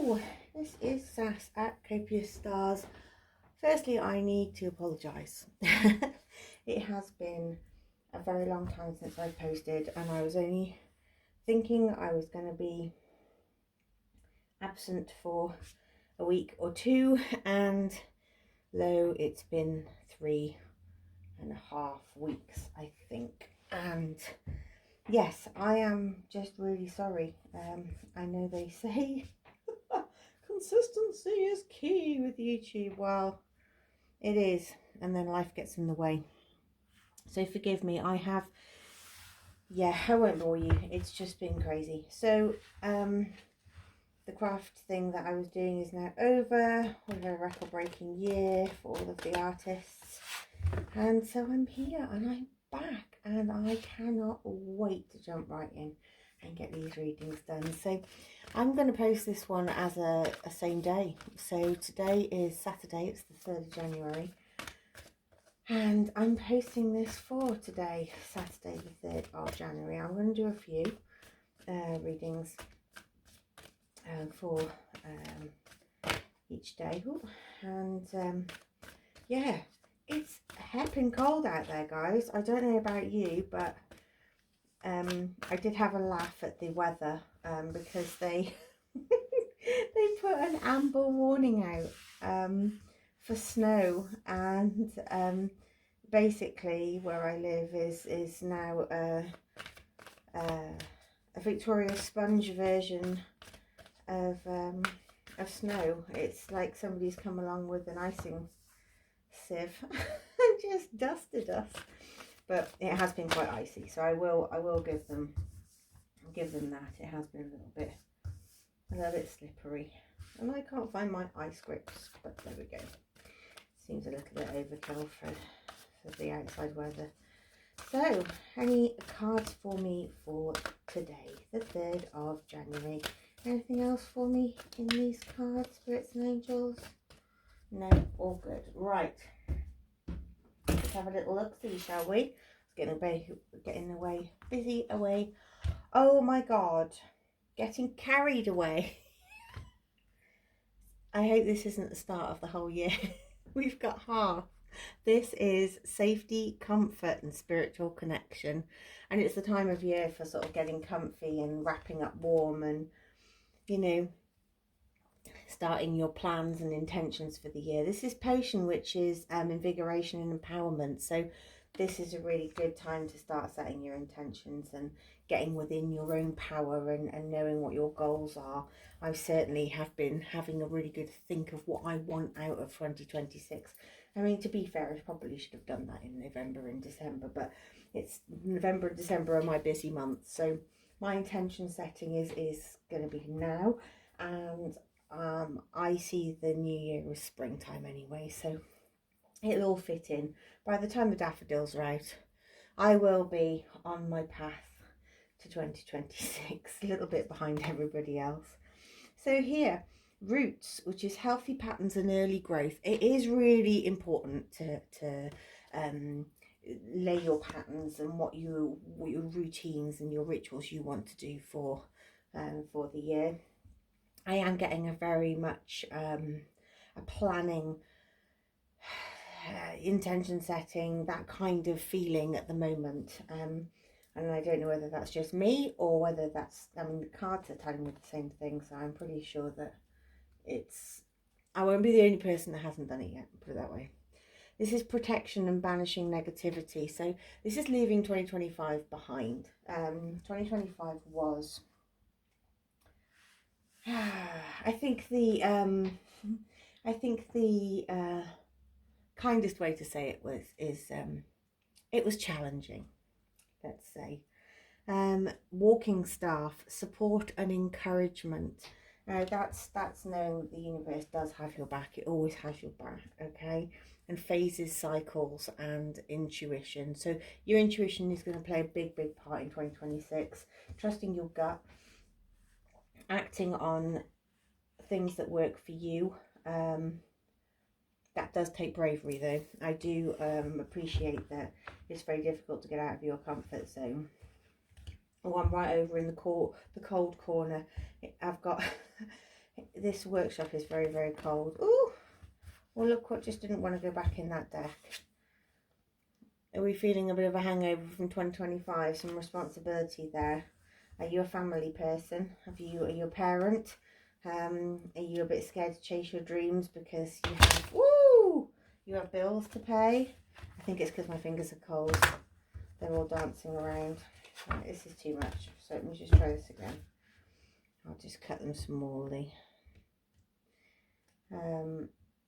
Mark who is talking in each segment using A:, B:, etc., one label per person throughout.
A: Hello, this is Sass at Copia Stars. Firstly, I need to apologise. It has been a very long time since I posted, and I was only thinking I was going to be absent for a week or two, and lo, it's been 3.5 weeks, I think. And yes, I am just really sorry. I know they say consistency is key with YouTube. Well, it is, and then life gets in the way. So forgive me. I won't bore you. It's just been crazy. So the craft thing that I was doing is now over. We've had a record-breaking year for all of the artists, and so I'm here and I'm back, and I cannot wait to jump right in and get these readings done. So I'm going to post this one as a same day. So today is Saturday, it's the 3rd of January, and I'm posting this for today, Saturday the 3rd of January. I'm going to do a few readings for each day. Ooh, and yeah, it's hepping cold out there, guys. I don't know about you, but I did have a laugh at the weather because they they put an amber warning out for snow, and basically where I live is now a Victoria Sponge version of snow. It's like somebody's come along with an icing sieve and just dusted us. But it has been quite icy, so I will give them that. It has been a little bit slippery, and I can't find my ice grips, but there we go. Seems a little bit overkill for the outside weather. So, any cards for me for today, the 3rd of January? Anything else for me in these cards, spirits and angels? No, all good. Right. Let's have a little look-see, shall we? Getting away, busy away. Oh my God, getting carried away. I hope this isn't the start of the whole year. We've got half. This is safety, comfort and spiritual connection. And it's the time of year for sort of getting comfy and wrapping up warm and, you know, starting your plans and intentions for the year. This is potion, which is invigoration and empowerment. So this is a really good time to start setting your intentions and getting within your own power and knowing what your goals are. I certainly have been having a really good think of what I want out of 2026. I mean, to be fair, I probably should have done that in November and December, but it's November and December are my busy months. So my intention setting is going to be now, and I see the new year as springtime anyway, so it'll all fit in. By the time the daffodils are out, I will be on my path to 2026, a little bit behind everybody else. So here, roots, which is healthy patterns and early growth. It is really important to lay your patterns and what your routines and your rituals you want to do for the year. I am getting a very much a planning, intention setting, that kind of feeling at the moment. And I don't know whether that's just me or whether that's, I mean, the cards are telling me the same thing, so I'm pretty sure that I won't be the only person that hasn't done it yet, put it that way. This is protection and banishing negativity. So this is leaving 2025 behind. 2025 was... I think the kindest way to say it it was challenging, let's say. Walking staff, support and encouragement. Now that's knowing that the universe does have your back. It always has your back, okay? And phases, cycles and intuition. So your intuition is going to play a big part in 2026. Trusting your gut, acting on things that work for you. That does take bravery, though. I do appreciate that it's very difficult to get out of your comfort zone. Oh, I'm right over in the cold corner. I've got this workshop is very, very cold. Ooh, well, look what just didn't want to go back in that deck. Are we feeling a bit of a hangover from 2025? Some responsibility there. Are you a family person? Are you a parent? Are you a bit scared to chase your dreams because you have bills to pay? I think it's because my fingers are cold. They're all dancing around. Right, this is too much. So let me just try this again. I'll just cut them smallly.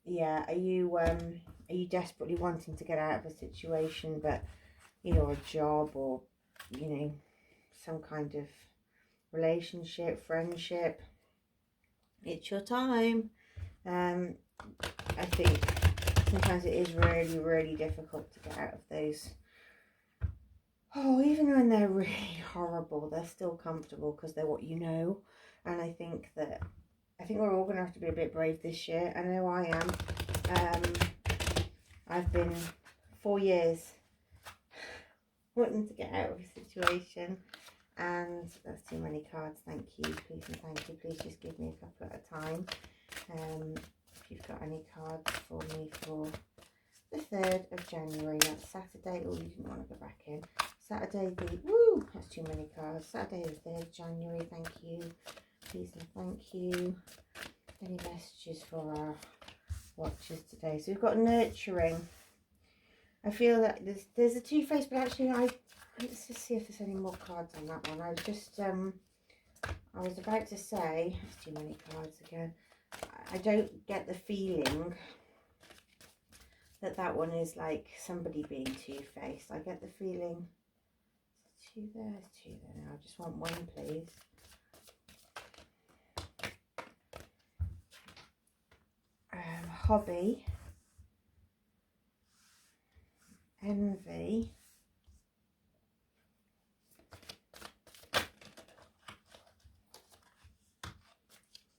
A: Yeah, are you desperately wanting to get out of a situation, but a job or some kind of relationship, friendship? It's your time. I think sometimes it is really, really difficult to get out of those. Oh, even when they're really horrible, they're still comfortable because they're what you know. And I think we're all going to have to be a bit brave this year. I know I am. I've been 4 years wanting to get out of a situation. And that's too many cards. Thank you, please and thank you. Please just give me a couple at a time. If you've got any cards for me for the 3rd of January, that's Saturday. Oh, you didn't want to go back in. Saturday that's too many cards. Saturday the 3rd of January, thank you. Please and thank you. Any messages for our watchers today? So we've got nurturing. I feel that there's a two-face, but actually let's just see if there's any more cards on that one. I was about to say, there's too many cards again. I don't get the feeling that one is like somebody being two-faced. I get the feeling, there's two there now. I just want one, please. Hobby, envy,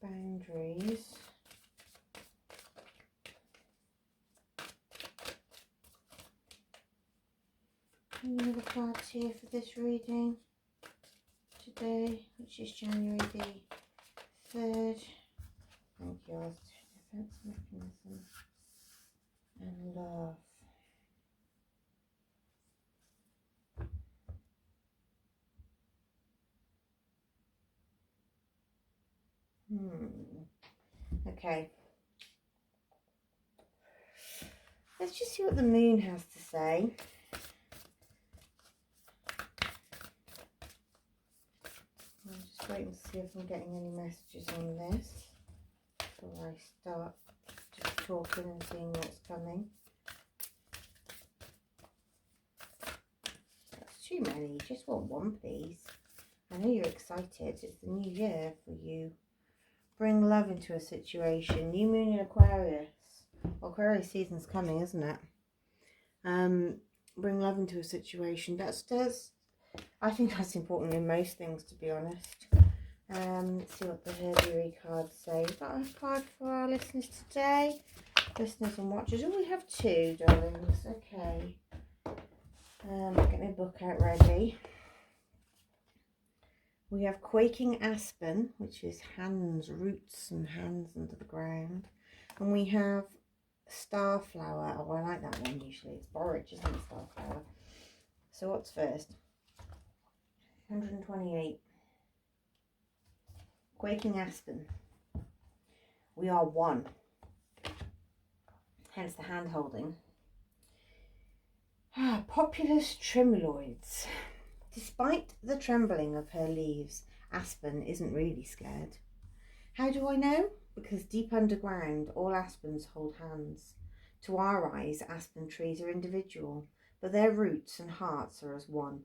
A: boundaries, any other cards here for this reading today, which is January the 3rd. Thank you. Defense mechanism and love. Okay. Let's just see what the moon has to say. I'm just waiting to see if I'm getting any messages on this before I start just talking and seeing what's coming. That's too many. Just want one, please. I know you're excited. It's the new year for you. Bring love into a situation. New moon in Aquarius. Aquarius season's coming, isn't it? Bring love into a situation. I think that's important in most things, to be honest. Let's see what the herbiary cards say. We've got a card for our listeners today. Listeners and watchers. Oh, we have 2, darlings. Okay. Get my book out ready. We have Quaking Aspen, which is hands, roots and hands under the ground. And we have Starflower. Oh, I like that one usually. It's borage, isn't it, Starflower? So what's first? 128. Quaking Aspen. We are one. Hence the hand holding. Populous tremuloids. Despite the trembling of her leaves, Aspen isn't really scared. How do I know? Because deep underground, all aspens hold hands. To our eyes, aspen trees are individual, but their roots and hearts are as one.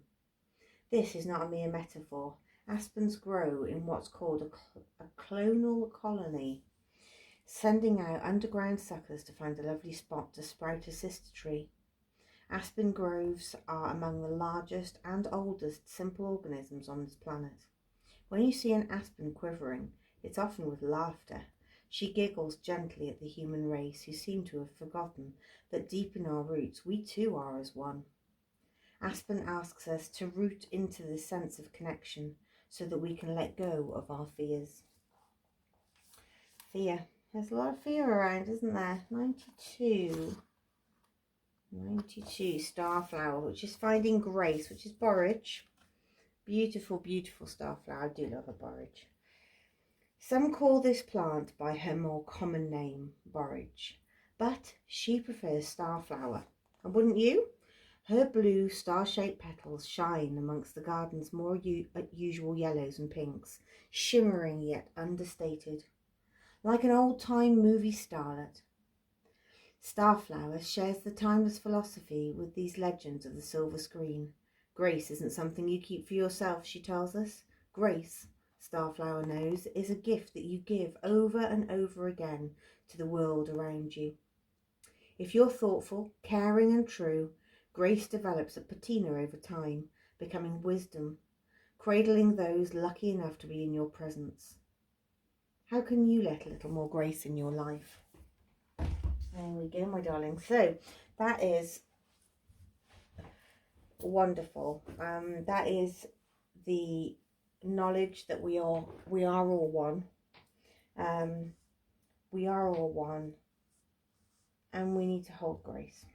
A: This is not a mere metaphor. Aspens grow in what's called a clonal colony, sending out underground suckers to find a lovely spot to sprout a sister tree. Aspen groves are among the largest and oldest simple organisms on this planet. When you see an aspen quivering, it's often with laughter. She giggles gently at the human race who seem to have forgotten that deep in our roots we too are as one. Aspen asks us to root into this sense of connection so that we can let go of our fears. fear. There's a lot of fear around, isn't there? 92. 92, Starflower, which is finding grace, which is borage. Beautiful, beautiful starflower. I do love a borage. Some call this plant by her more common name, borage, but she prefers starflower. And wouldn't you? Her blue star-shaped petals shine amongst the garden's more usual yellows and pinks, shimmering yet understated, like an old-time movie starlet. Starflower shares the timeless philosophy with these legends of the silver screen. Grace isn't something you keep for yourself, she tells us. Grace, Starflower knows, is a gift that you give over and over again to the world around you. If you're thoughtful, caring and true, grace develops a patina over time, becoming wisdom, cradling those lucky enough to be in your presence. How can you let a little more grace in your life? There we go, my darling. So that is wonderful. That is the knowledge that we are all one. We are all one, and we need to hold grace.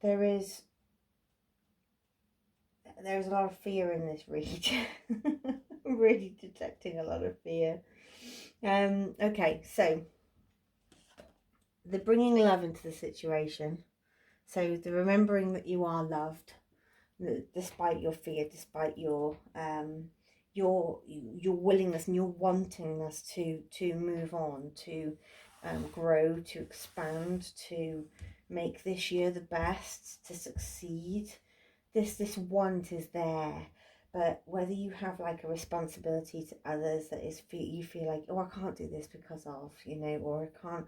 A: There's a lot of fear in this read. I'm really detecting a lot of fear. Okay, so the bringing love into the situation. So the remembering that you are loved, despite your fear, despite your willingness and your wantingness to move on, to grow, to expand, to make this year the best, to succeed. This want is there, but whether you have like a responsibility to others that is you feel like, oh, I can't do this because of, or I can't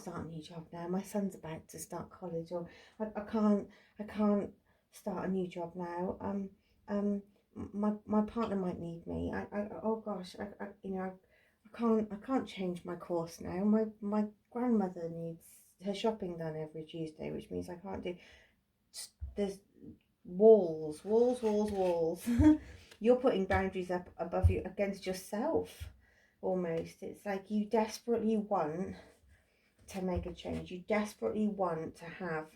A: start a new job now. My son's about to start college, or I can't start a new job now. My partner might need me. Oh gosh, I can't change my course now. My grandmother needs her shopping done every Tuesday, which means I can't do. There's walls. You're putting boundaries up above you against yourself. Almost, it's like you desperately want to make a change. You desperately want to have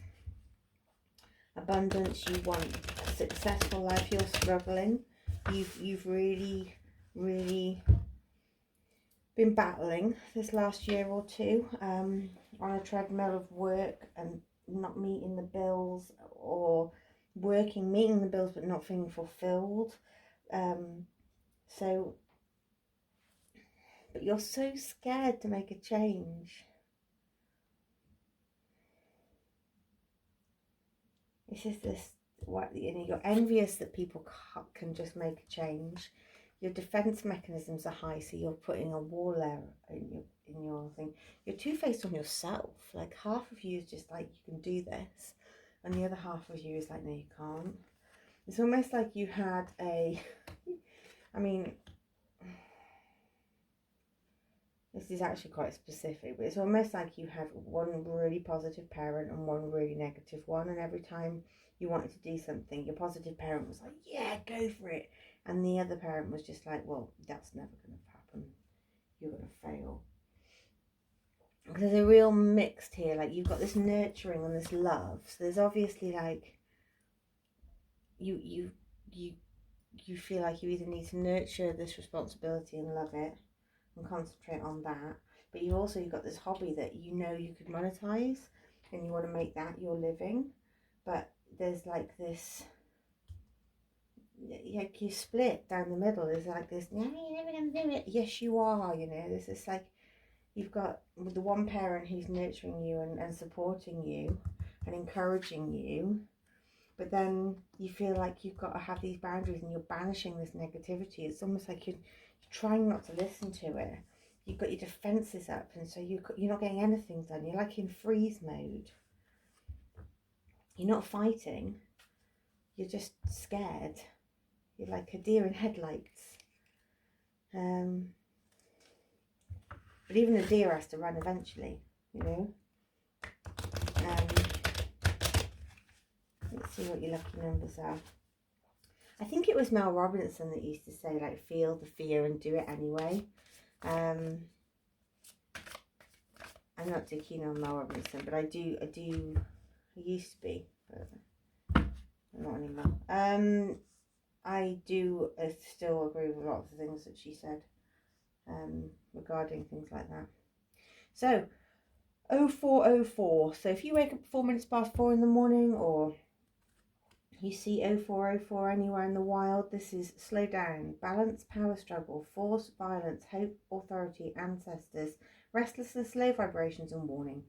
A: abundance. You want a successful life. You're struggling. You've really been battling this last year or two on a treadmill of work and not meeting the bills, or meeting the bills but not feeling fulfilled. But you're so scared to make a change. It's just this, you're envious that people can just make a change. Your defense mechanisms are high, so you're putting a wall there in your thing. You're two-faced on yourself. Like, half of you is just like, you can do this, and the other half of you is like, no, you can't. It's almost like you had this is actually quite specific, but it's almost like you had one really positive parent and one really negative one, and every time you wanted to do something, your positive parent was like, yeah, go for it, and the other parent was just like, well, that's never going to happen, you're going to fail. There's a real mixed here, like you've got this nurturing and this love, so there's obviously like you feel like you either need to nurture this responsibility and love it and concentrate on that, but you've got this hobby that you could monetize, and you want to make that your living, but there's like this, like you split down the middle. There's like this, no, you're never going to do it. Yes, you are. There's this, like, you've got the one parent who's nurturing you and supporting you and encouraging you, but then you feel like you've got to have these boundaries and you're banishing this negativity. It's almost like you're trying not to listen to it. You've got your defenses up, and so you're not getting anything done. You're like in freeze mode. You're not fighting. You're just scared. You're like a deer in headlights. But even the deer has to run eventually, It's see what your lucky numbers are. I think it was Mel Robinson that used to say, like, feel the fear and do it anyway. I'm not too keen on Mel Robinson, but I used to be, but not anymore. I do still agree with a lot of the things that she said regarding things like that. So, 0404. So if you wake up 4 minutes past 4 in the morning, or you see 0404 anywhere in the wild, this is slow down, balance, power struggle, force, violence, hope, authority, ancestors, restlessness, low vibrations, and warning.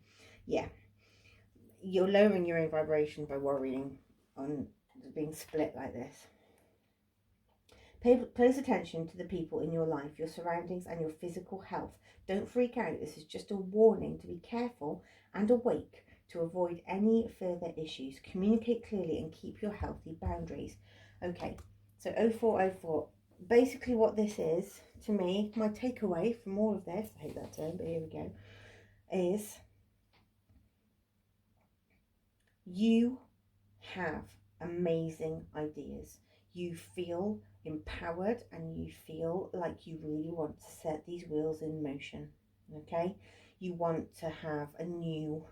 A: Yeah, you're lowering your own vibration by worrying on being split like this. Pay close attention to the people in your life, your surroundings, and your physical health. Don't freak out. This is just a warning to be careful and awake to avoid any further issues. Communicate clearly and keep your healthy boundaries. Okay, so 0404. Basically what this is, to me, my takeaway from all of this, I hate that term, but here we go, is you have amazing ideas. You feel empowered and you feel like you really want to set these wheels in motion. Okay, you want to have a new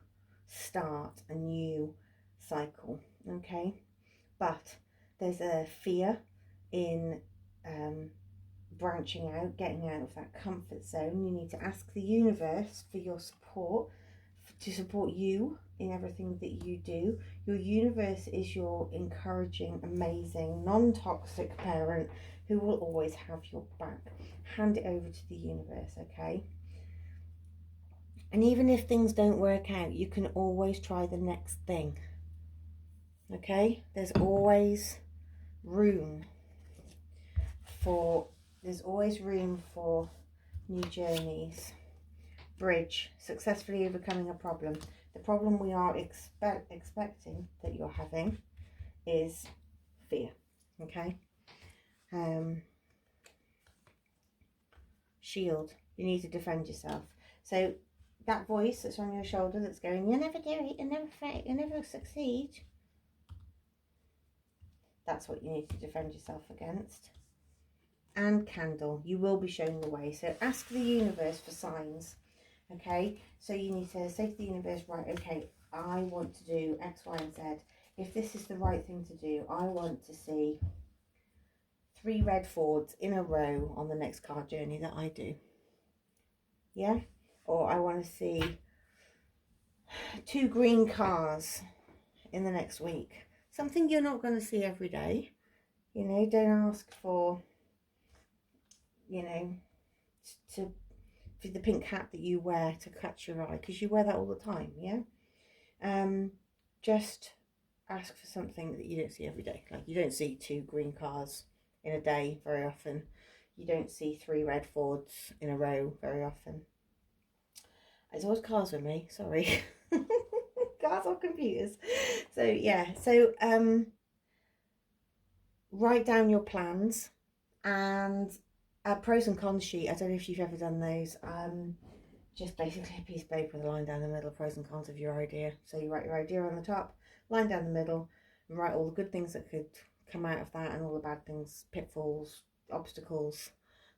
A: start, a new cycle. Okay, but there's a fear in branching out, getting out of that comfort zone. You need to ask the universe for your support, to support you in everything that you do. Your universe is your encouraging, amazing, non-toxic parent who will always have your back. Hand it over to the universe, okay? And even if things don't work out, you can always try the next thing, okay? There's always room for new journeys. Bridge, successfully overcoming a problem. The problem we are expecting that you're having is fear, okay? Shield, you need to defend yourself. So that voice that's on your shoulder that's going, you'll never do it, you'll never fail, you'll never succeed. That's what you need to defend yourself against. And candle, you will be shown the way. So ask the universe for signs. Okay, so you need to say to the universe, right, okay, I want to do X, Y, and Z. If this is the right thing to do, I want to see 3 red Fords in a row on the next car journey that I do. Yeah? Or I want to see 2 green cars in the next week. Something you're not going to see every day. You know, don't ask for, you know, for the pink hat that you wear to catch your eye, because you wear that all the time, yeah? Just ask for something that you don't see every day. Like, you don't see 2 green cars in a day very often. You don't see 3 red Fords in a row very often. It's always cars with me, sorry. Cars or computers. So yeah, so write down your plans and a pros and cons sheet. I don't know if you've ever done those. Just basically a piece of paper with a line down the middle, pros and cons of your idea. So you write your idea on the top, line down the middle, and write all the good things that could come out of that and all the bad things, pitfalls, obstacles,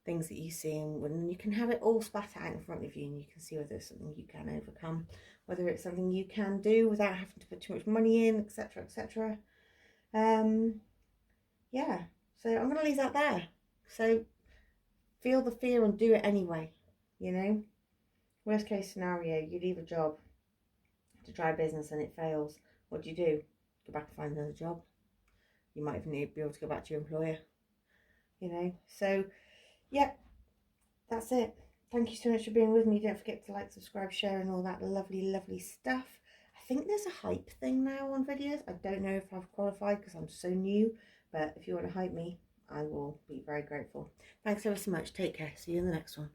A: things that you see, and you can have it all spat out in front of you, and you can see whether it's something you can overcome, whether it's something you can do without having to put too much money in, etc., etc. Yeah, so I'm going to leave that there. So feel the fear and do it anyway, you know. Worst case scenario, you leave a job to try a business and it fails. What do? Go back and find another job. You might even be able to go back to your employer, you know. So yeah, that's it. Thank you so much for being with me. Don't forget to like, subscribe, share, and all that lovely stuff. I think there's a hype thing now on videos. I don't know if I've qualified because I'm so new, but if you want to hype me, I will be very grateful. Thanks ever so much. Take care. See you in the next one.